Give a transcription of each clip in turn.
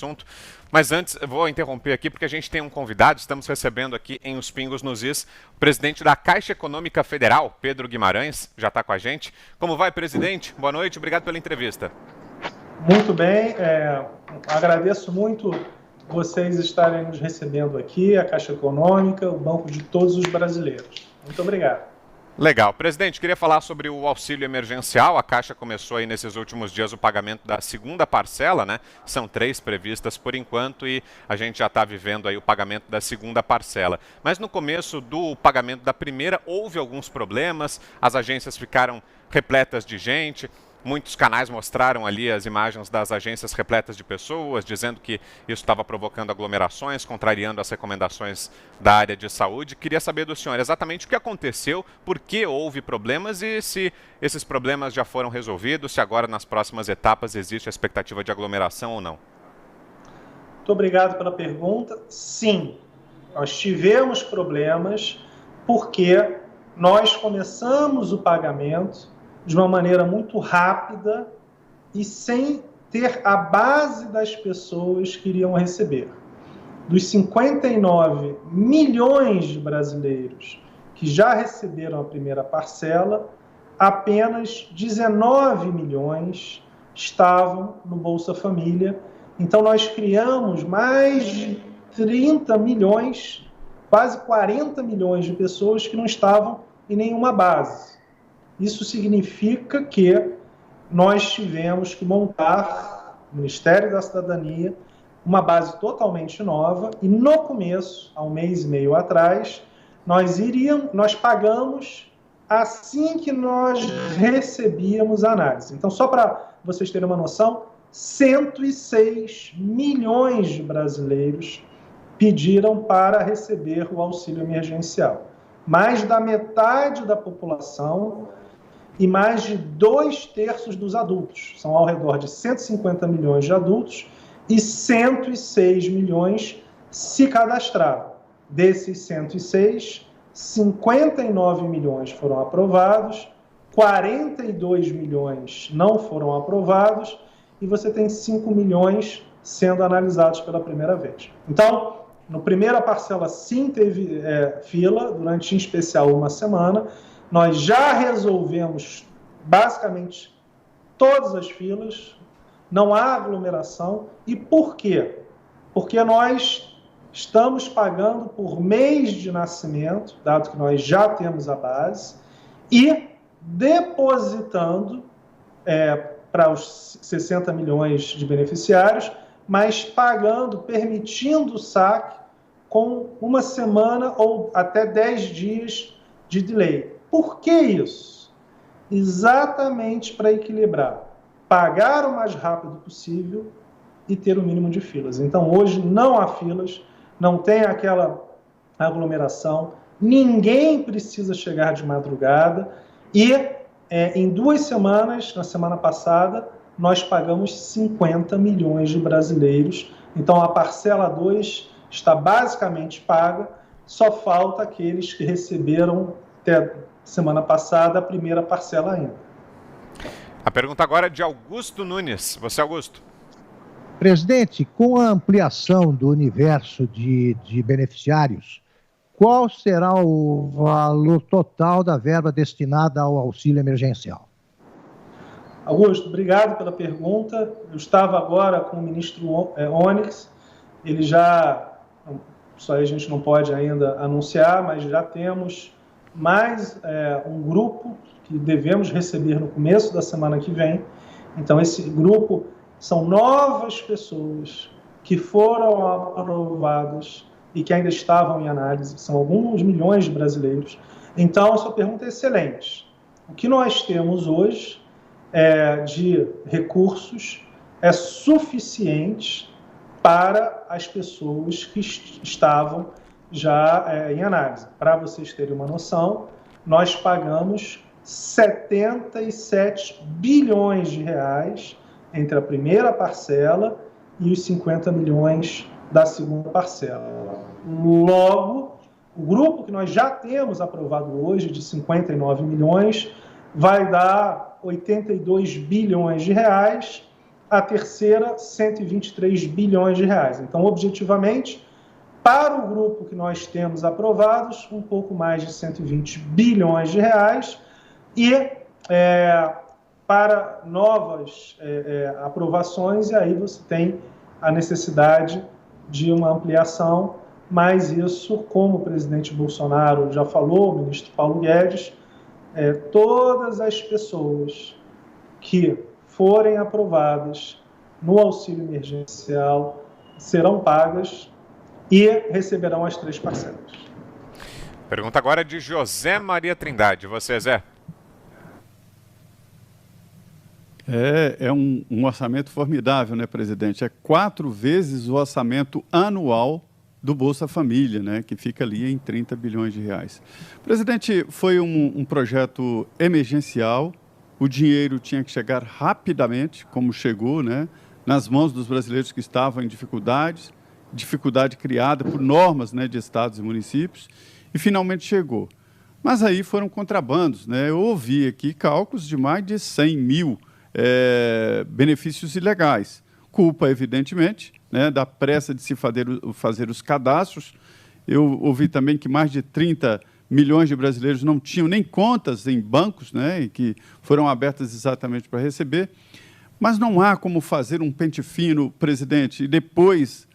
assunto. Mas antes, eu vou interromper aqui porque a gente tem um convidado. Estamos recebendo aqui em Os Pingos nos Is o presidente da Caixa Econômica Federal, Pedro Guimarães, já está com a gente. Como vai, presidente? Boa noite, obrigado pela entrevista. Muito bem, agradeço muito vocês estarem nos recebendo aqui, a Caixa Econômica, o banco de todos os brasileiros. Muito obrigado. Legal. Presidente, queria falar sobre o auxílio emergencial. A Caixa começou aí nesses últimos dias o pagamento da segunda parcela, né? São 3 previstas por enquanto e a gente já está vivendo aí o pagamento da segunda parcela. Mas no começo do pagamento da primeira houve alguns problemas, as agências ficaram repletas de gente. Muitos canais mostraram ali as imagens das agências repletas de pessoas, dizendo que isso estava provocando aglomerações, contrariando as recomendações da área de saúde. Queria saber do senhor exatamente o que aconteceu, por que houve problemas e se esses problemas já foram resolvidos, se agora nas próximas etapas existe a expectativa de aglomeração ou não. Muito obrigado pela pergunta. Sim, nós tivemos problemas porque nós começamos o pagamento de uma maneira muito rápida e sem ter a base das pessoas que iriam receber. Dos 59 milhões de brasileiros que já receberam a primeira parcela, apenas 19 milhões estavam no Bolsa Família. Então, nós criamos mais de 30 milhões, quase 40 milhões de pessoas que não estavam em nenhuma base. Isso significa que nós tivemos que montar, no Ministério da Cidadania, uma base totalmente nova e no começo, há um mês e meio atrás, nós pagamos assim que nós recebíamos a análise. Então, só para vocês terem uma noção, 106 milhões de brasileiros pediram para receber o auxílio emergencial. Mais da metade da população e mais de 2/3 dos adultos. São ao redor de 150 milhões de adultos e 106 milhões se cadastraram. Desses 106, 59 milhões foram aprovados, 42 milhões não foram aprovados e você tem 5 milhões sendo analisados pela primeira vez. Então, na primeira parcela sim teve fila, durante em especial uma semana. Nós já resolvemos basicamente todas as filas, não há aglomeração. E por quê? Porque nós estamos pagando por mês de nascimento, dado que nós já temos a base, e depositando para os 60 milhões de beneficiários, mas pagando, permitindo o saque com uma semana ou até 10 dias de delay. Por que isso? Exatamente para equilibrar. Pagar o mais rápido possível e ter o mínimo de filas. Então, hoje não há filas, não tem aquela aglomeração, ninguém precisa chegar de madrugada e em 2 semanas, na semana passada, nós pagamos 50 milhões de brasileiros. Então, a parcela 2 está basicamente paga, só falta aqueles que receberam até semana passada a primeira parcela ainda. A pergunta agora é de Augusto Nunes. Você, Augusto. Presidente, com a ampliação do universo de beneficiários, qual será o valor total da verba destinada ao auxílio emergencial? Augusto, obrigado pela pergunta. Eu estava agora com o ministro Onyx, ele já, isso aí a gente não pode ainda anunciar, mas já temos mais um grupo que devemos receber no começo da semana que vem. Então, esse grupo são novas pessoas que foram aprovadas e que ainda estavam em análise, são alguns milhões de brasileiros. Então, a sua pergunta é excelente. O que nós temos hoje de recursos é suficiente para as pessoas que estavam já em análise. Para vocês terem uma noção, nós pagamos 77 bilhões de reais entre a primeira parcela e os 50 milhões da segunda parcela. Logo, o grupo que nós já temos aprovado hoje, de 59 milhões, vai dar 82 bilhões de reais. a terceira, 123 bilhões de reais. Então, objetivamente, para o grupo que nós temos aprovados, um pouco mais de 120 bilhões de reais, e para novas aprovações, e aí você tem a necessidade de uma ampliação, mas isso, como o presidente Bolsonaro já falou, o ministro Paulo Guedes, todas as pessoas que forem aprovadas no auxílio emergencial serão pagas e receberão as 3 parcelas. Pergunta agora de José Maria Trindade. Você, Zé? É um orçamento formidável, né, presidente? É 4 vezes o orçamento anual do Bolsa Família, né, que fica ali em 30 bilhões de reais. Presidente, foi um projeto emergencial, o dinheiro tinha que chegar rapidamente, como chegou, né, nas mãos dos brasileiros que estavam em dificuldade criada por normas, né, de estados e municípios, e finalmente chegou. Mas aí foram contrabandos, né? Eu ouvi aqui cálculos de mais de 100 mil benefícios ilegais. Culpa, evidentemente, né, da pressa de se fazer os cadastros. Eu ouvi também que mais de 30 milhões de brasileiros não tinham nem contas em bancos, né, e que foram abertas exatamente para receber. Mas não há como fazer um pente fino, presidente, e depois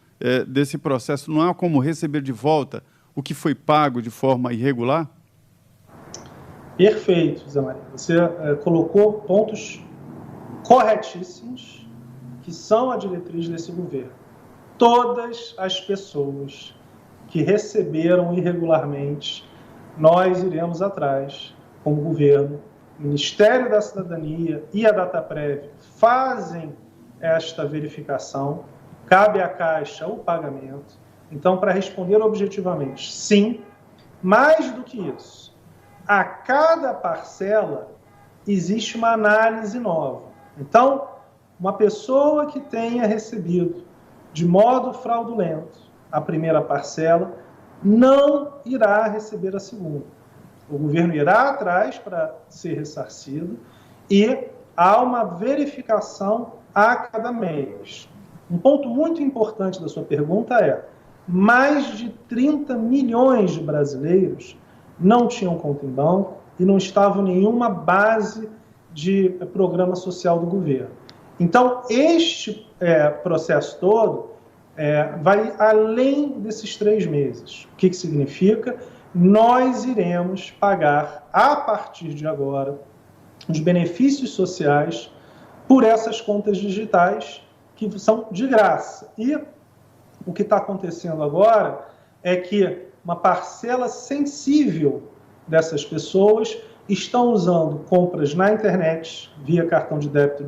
desse processo não há como receber de volta o que foi pago de forma irregular? Perfeito, Zé Maria. Você colocou pontos corretíssimos, que são a diretriz desse governo. Todas as pessoas que receberam irregularmente, nós iremos atrás, como governo. O Ministério da Cidadania e a Dataprev fazem esta verificação, cabe à Caixa o pagamento. Então, para responder objetivamente, sim, mais do que isso, a cada parcela existe uma análise nova. Então, uma pessoa que tenha recebido de modo fraudulento a primeira parcela não irá receber a segunda. O governo irá atrás para ser ressarcido e há uma verificação a cada mês. Um ponto muito importante da sua pergunta é: mais de 30 milhões de brasileiros não tinham conta em banco e não estavam em nenhuma base de programa social do governo. Então, este processo todo vai além desses 3 meses. O que significa? Nós iremos pagar, a partir de agora, os benefícios sociais por essas contas digitais que são de graça. E o que está acontecendo agora é que uma parcela sensível dessas pessoas estão usando compras na internet, via cartão de débito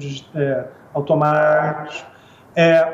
automático,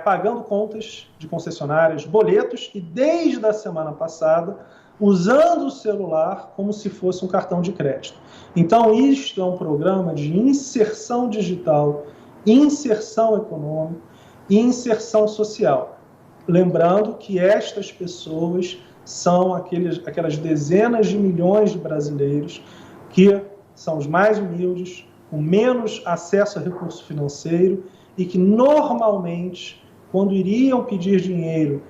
pagando contas de concessionárias, boletos, e desde a semana passada, usando o celular como se fosse um cartão de crédito. Então, isto é um programa de inserção digital, inserção econômica e inserção social. Lembrando que estas pessoas são aquelas dezenas de milhões de brasileiros que são os mais humildes, com menos acesso a recurso financeiro e que normalmente, quando iriam pedir dinheiro,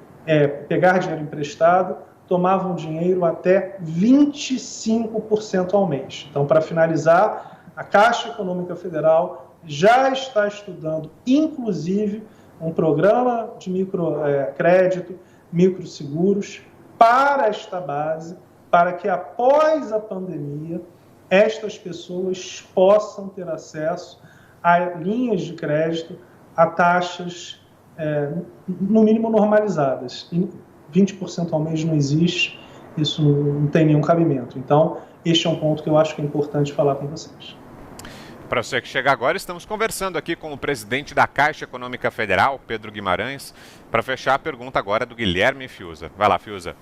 pegar dinheiro emprestado, tomavam dinheiro até 25% ao mês. Então, para finalizar, a Caixa Econômica Federal já está estudando, inclusive, um programa de microcrédito, microseguros, para esta base, para que após a pandemia, estas pessoas possam ter acesso a linhas de crédito a taxas, no mínimo, normalizadas. 20% ao mês não existe, isso não tem nenhum cabimento. Então, este é um ponto que eu acho que é importante falar com vocês. Para você que chega agora, estamos conversando aqui com o presidente da Caixa Econômica Federal, Pedro Guimarães, para fechar a pergunta agora do Guilherme Fiuza. Vai lá, Fiuza.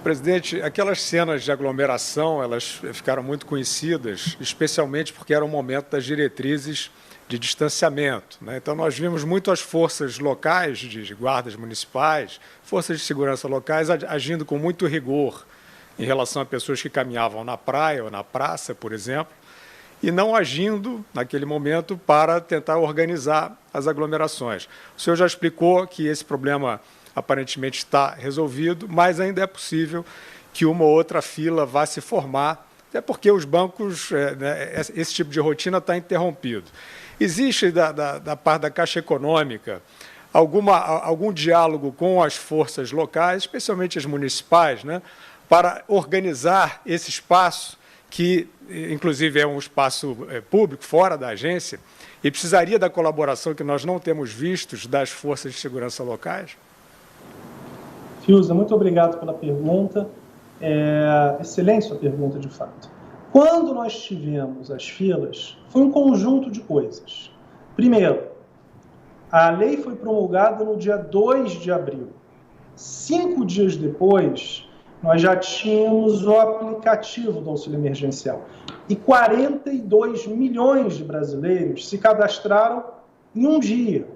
Presidente, aquelas cenas de aglomeração, elas ficaram muito conhecidas, especialmente porque era o momento das diretrizes de distanciamento, né? Então, nós vimos muito as forças locais, de guardas municipais, forças de segurança locais, agindo com muito rigor em relação a pessoas que caminhavam na praia ou na praça, por exemplo, e não agindo naquele momento para tentar organizar as aglomerações. O senhor já explicou que esse problema aparentemente está resolvido, mas ainda é possível que uma ou outra fila vá se formar, até porque os bancos, esse tipo de rotina está interrompido. Existe da parte da Caixa Econômica algum diálogo com as forças locais, especialmente as municipais, né, para organizar esse espaço, que inclusive é um espaço público, fora da agência, e precisaria da colaboração que nós não temos vistos das forças de segurança locais? Fiuza, muito obrigado pela pergunta. Excelente sua pergunta, de fato. Quando nós tivemos as filas, foi um conjunto de coisas. Primeiro, a lei foi promulgada no dia 2 de abril. 5 dias depois, nós já tínhamos o aplicativo do auxílio emergencial. E 42 milhões de brasileiros se cadastraram em um dia.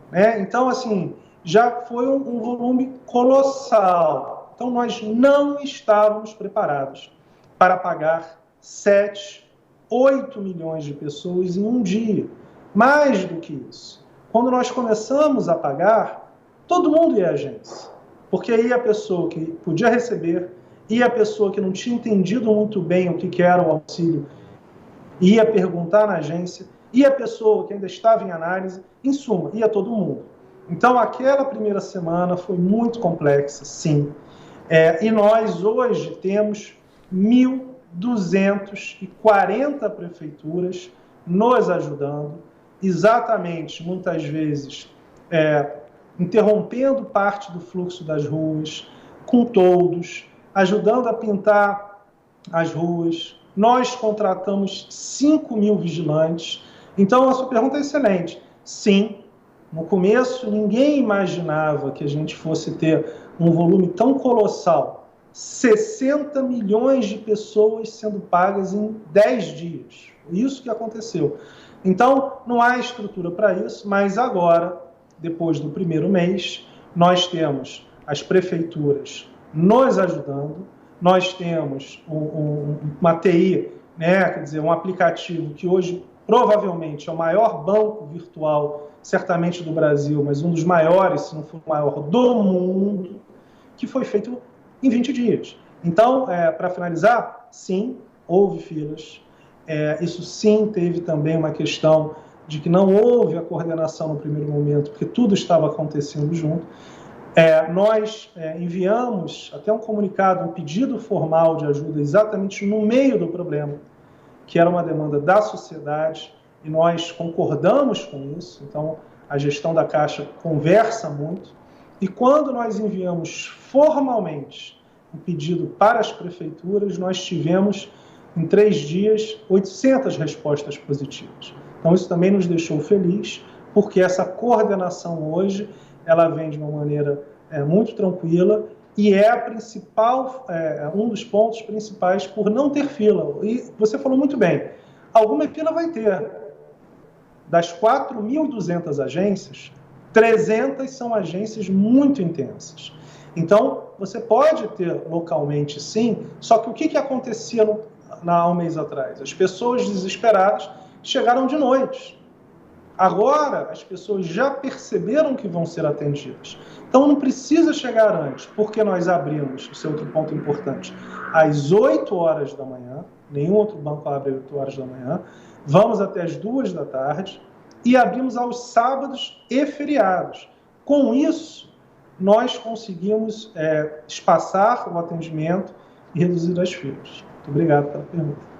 Né? Então, assim, já foi um volume colossal. Então, nós não estávamos preparados para pagar 7, 8 milhões de pessoas em um dia. Mais do que isso. Quando nós começamos a pagar, todo mundo ia à agência. Porque aí a pessoa que podia receber e a pessoa que não tinha entendido muito bem o que era o auxílio ia perguntar na agência, e a pessoa que ainda estava em análise, em suma, ia todo mundo. Então, aquela primeira semana foi muito complexa, sim. E nós hoje temos 1.240 prefeituras nos ajudando, exatamente, muitas vezes, interrompendo parte do fluxo das ruas, com toldos, ajudando a pintar as ruas. Nós contratamos 5.000 vigilantes. Então, a sua pergunta é excelente. Sim, no começo, ninguém imaginava que a gente fosse ter um volume tão colossal. 60 milhões de pessoas sendo pagas em 10 dias. Isso que aconteceu. Então, não há estrutura para isso, mas agora, depois do primeiro mês, nós temos as prefeituras nos ajudando, nós temos uma TI, né, quer dizer, um aplicativo que hoje provavelmente é o maior banco virtual, certamente do Brasil, mas um dos maiores, se não for o maior do mundo, que foi feito em 20 dias. Então, para finalizar, sim, houve filas. Isso sim teve também uma questão de que não houve a coordenação no primeiro momento, porque tudo estava acontecendo junto. Nós enviamos até um comunicado, um pedido formal de ajuda exatamente no meio do problema, que era uma demanda da sociedade, e nós concordamos com isso. Então, a gestão da Caixa conversa muito, e quando nós enviamos formalmente o pedido para as prefeituras, nós tivemos em 3 dias, 800 respostas positivas. Então, isso também nos deixou feliz, porque essa coordenação hoje, ela vem de uma maneira muito tranquila e é a principal, um dos pontos principais por não ter fila. E você falou muito bem, alguma fila vai ter. Das 4.200 agências, 300 são agências muito intensas. Então, você pode ter localmente, sim, só que o que acontecia há um mês atrás? As pessoas desesperadas chegaram de noite. Agora, as pessoas já perceberam que vão ser atendidas. Então, não precisa chegar antes, porque nós abrimos, esse é outro ponto importante, às 8 horas da manhã, nenhum outro banco abre às 8 horas da manhã, vamos até às 2 da tarde e abrimos aos sábados e feriados. Com isso, nós conseguimos espaçar o atendimento e reduzir as filas. Muito obrigado pela pergunta.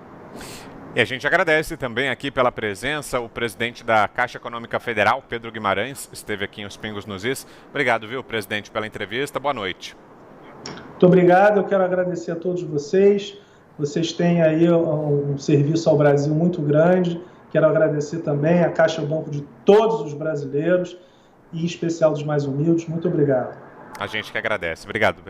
E a gente agradece também aqui pela presença o presidente da Caixa Econômica Federal, Pedro Guimarães, esteve aqui em Os Pingos nos Is. Obrigado, viu, presidente, pela entrevista. Boa noite. Muito obrigado. Eu quero agradecer a todos vocês. Vocês têm aí um serviço ao Brasil muito grande. Quero agradecer também a Caixa, o banco de todos os brasileiros e em especial dos mais humildes. Muito obrigado. A gente que agradece. Obrigado.